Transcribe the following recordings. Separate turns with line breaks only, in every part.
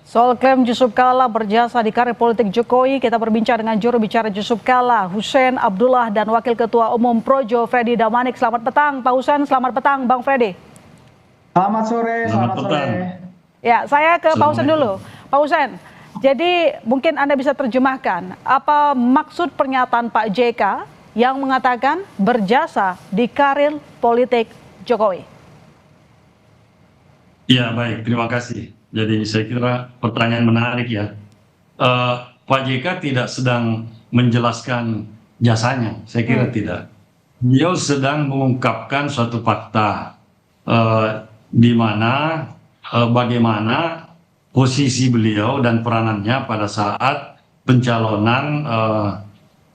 Soal klaim Yusuf Kala berjasa di karir politik Jokowi, kita berbincang dengan juru bicara Yusuf Kala, Hussein Abdullah, dan Wakil Ketua Umum Projo, Freddy Damanik. Selamat petang, Pak Hussein. Selamat petang, Bang Freddy.
Selamat sore,
Selamat petang.
Ya, saya ke Pak Hussein dulu. Pak Hussein, jadi mungkin Anda bisa terjemahkan apa maksud pernyataan Pak JK yang mengatakan berjasa di karir politik Jokowi?
Ya, baik, terima kasih. Jadi saya kira pertanyaan menarik ya. Pak JK tidak sedang menjelaskan jasanya, saya kira tidak. Beliau sedang mengungkapkan suatu fakta di mana bagaimana posisi beliau dan peranannya pada saat pencalonan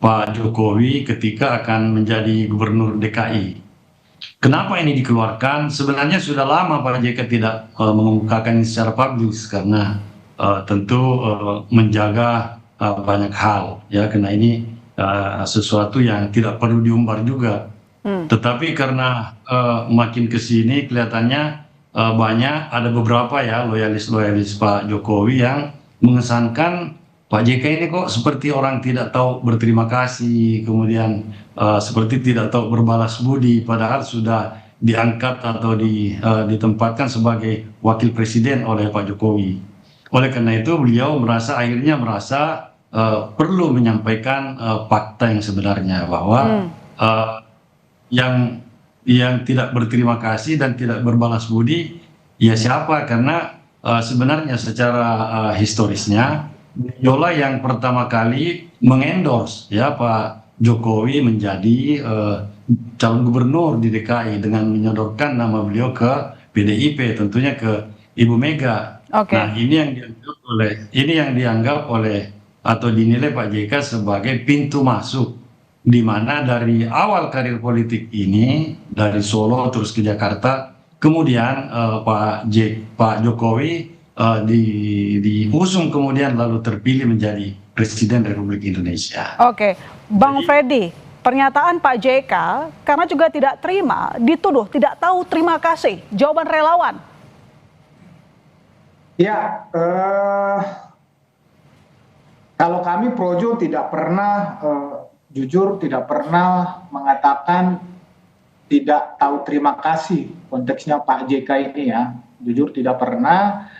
Pak Jokowi ketika akan menjadi gubernur DKI. Kenapa ini dikeluarkan? Sebenarnya sudah lama Pak JK tidak mengungkapkan ini secara publis karena tentu menjaga banyak hal ya, karena ini sesuatu yang tidak perlu diumbar juga. Tetapi karena makin ke sini kelihatannya banyak ada beberapa ya loyalis Pak Jokowi yang mengesankan Pak JK ini kok seperti orang tidak tahu berterima kasih, kemudian seperti tidak tahu berbalas budi, padahal sudah diangkat atau ditempatkan sebagai wakil presiden oleh Pak Jokowi. Oleh karena itu beliau akhirnya merasa perlu menyampaikan fakta yang sebenarnya bahwa yang tidak berterima kasih dan tidak berbalas budi ya siapa, karena sebenarnya secara historisnya Yola yang pertama kali mengendorse ya Pak Jokowi menjadi calon gubernur di DKI dengan menyodorkan nama beliau ke PDIP, tentunya ke Ibu Mega. Nah, ini yang dianggap oleh atau dinilai Pak JK sebagai pintu masuk, di mana dari awal karir politik ini dari Solo terus ke Jakarta, kemudian Pak Jokowi diusung kemudian lalu terpilih menjadi Presiden Republik Indonesia.
Oke, Bang Freddy, pernyataan Pak JK karena juga tidak terima, dituduh tidak tahu terima kasih, jawaban relawan.
Ya, kalau kami Projo tidak pernah jujur tidak pernah mengatakan tidak tahu terima kasih konteksnya Pak JK ini ya, jujur tidak pernah.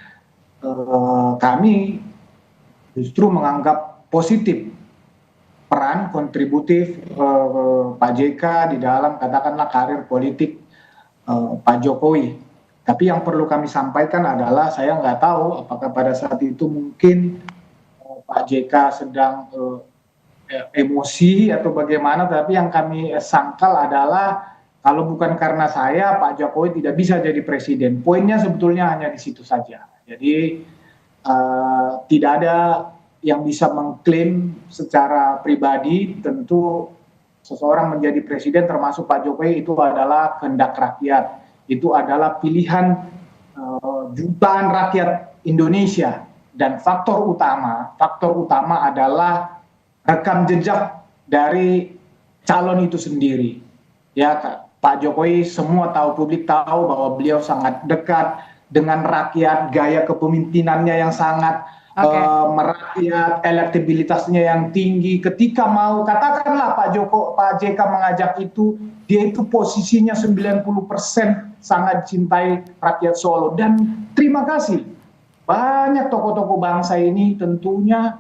Kami justru menganggap positif peran kontributif Pak JK di dalam katakanlah karir politik Pak Jokowi. Tapi yang perlu kami sampaikan adalah saya nggak tahu apakah pada saat itu mungkin Pak JK sedang emosi atau bagaimana, tapi yang kami sangkal adalah kalau bukan karena saya Pak Jokowi tidak bisa jadi presiden. Poinnya sebetulnya hanya di situ saja. Jadi tidak ada yang bisa mengklaim secara pribadi, tentu seseorang menjadi presiden termasuk Pak Jokowi itu adalah kehendak rakyat, itu adalah pilihan jutaan rakyat Indonesia, dan faktor utama adalah rekam jejak dari calon itu sendiri. Ya, Pak Jokowi semua tahu, publik tahu bahwa beliau sangat dekat dengan rakyat, gaya kepemimpinannya yang sangat merakyat, elektabilitasnya yang tinggi. Ketika mau katakanlah Pak JK mengajak itu, dia itu posisinya 90% sangat cintai rakyat Solo. Dan terima kasih banyak tokoh-tokoh bangsa ini tentunya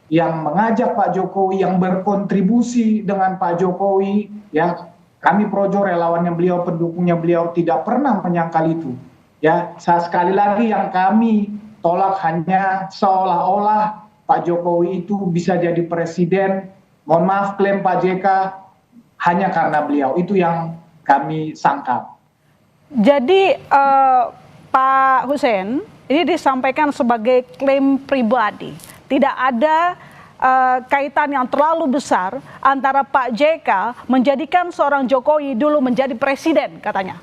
yang mengajak Pak Jokowi, yang berkontribusi dengan Pak Jokowi ya. Kami Projo, relawannya beliau, pendukungnya beliau, tidak pernah menyangkal itu. Ya, sekali lagi yang kami tolak hanya seolah-olah Pak Jokowi itu bisa jadi presiden. Mohon maaf, klaim Pak JK hanya karena beliau, itu yang kami sangkal.
Jadi Pak Hussein, ini disampaikan sebagai klaim pribadi. Tidak ada kaitan yang terlalu besar antara Pak JK menjadikan seorang Jokowi dulu menjadi presiden, katanya.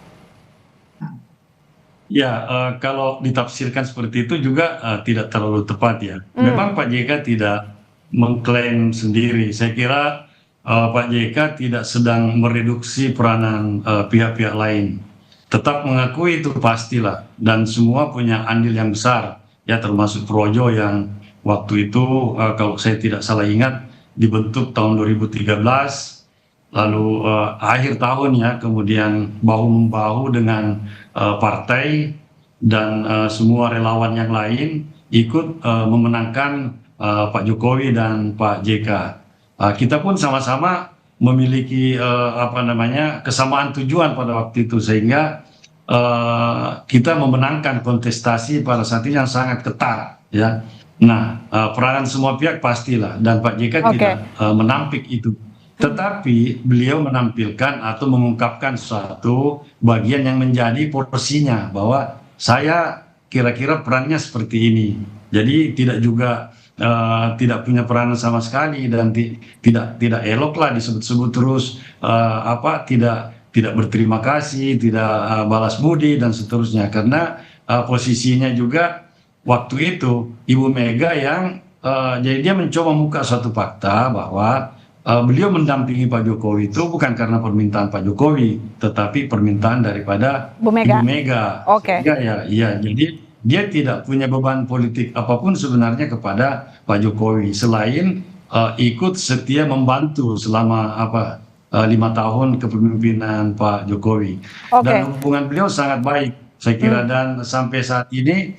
Ya, kalau ditafsirkan seperti itu juga tidak terlalu tepat ya. Memang Pak JK tidak mengklaim sendiri. Saya kira Pak JK tidak sedang mereduksi peranan pihak-pihak lain. Tetap mengakui itu pastilah, dan semua punya andil yang besar ya termasuk Projo yang waktu itu kalau saya tidak salah ingat dibentuk tahun 2013, lalu akhir tahun ya kemudian bahu-membahu dengan partai dan semua relawan yang lain ikut memenangkan Pak Jokowi dan Pak JK. Kita pun sama-sama memiliki kesamaan tujuan pada waktu itu, sehingga kita memenangkan kontestasi pada saat itu yang sangat ketat ya. Nah, peranan semua pihak pastilah, dan Pak JK tidak menampik itu. Tetapi beliau menampilkan atau mengungkapkan suatu bagian yang menjadi porsinya, bahwa saya kira-kira perannya seperti ini. Jadi tidak juga tidak punya peranan sama sekali, dan tidak elok lah disebut-sebut terus tidak berterima kasih, tidak balas budi dan seterusnya, karena posisinya juga waktu itu Ibu Mega yang jadi dia mencoba membuka suatu fakta bahwa beliau mendampingi Pak Jokowi itu bukan karena permintaan Pak Jokowi, tetapi permintaan daripada
Bu Mega.
Ibu Mega.
Oke.
Ya, jadi dia tidak punya beban politik apapun sebenarnya kepada Pak Jokowi selain ikut setia membantu selama 5 tahun kepemimpinan Pak Jokowi. Dan hubungan beliau sangat baik, saya kira, dan sampai saat ini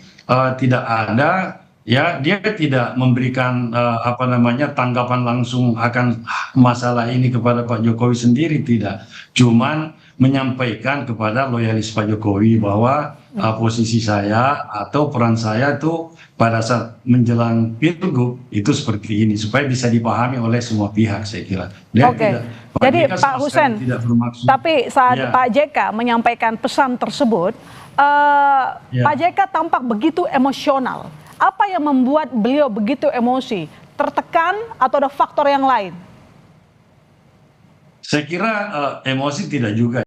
tidak ada, ya, dia tidak memberikan tanggapan langsung akan masalah ini kepada Pak Jokowi sendiri, tidak. Cuman menyampaikan kepada loyalis Pak Jokowi bahwa posisi saya atau peran saya itu pada saat menjelang Pilgub itu seperti ini, supaya bisa dipahami oleh semua pihak, saya kira.
Jadi Pak Hussein, tapi saat Pak JK menyampaikan pesan tersebut, Pak JK tampak begitu emosional. Apa yang membuat beliau begitu emosi? Tertekan atau ada faktor yang lain?
Saya kira emosi tidak juga.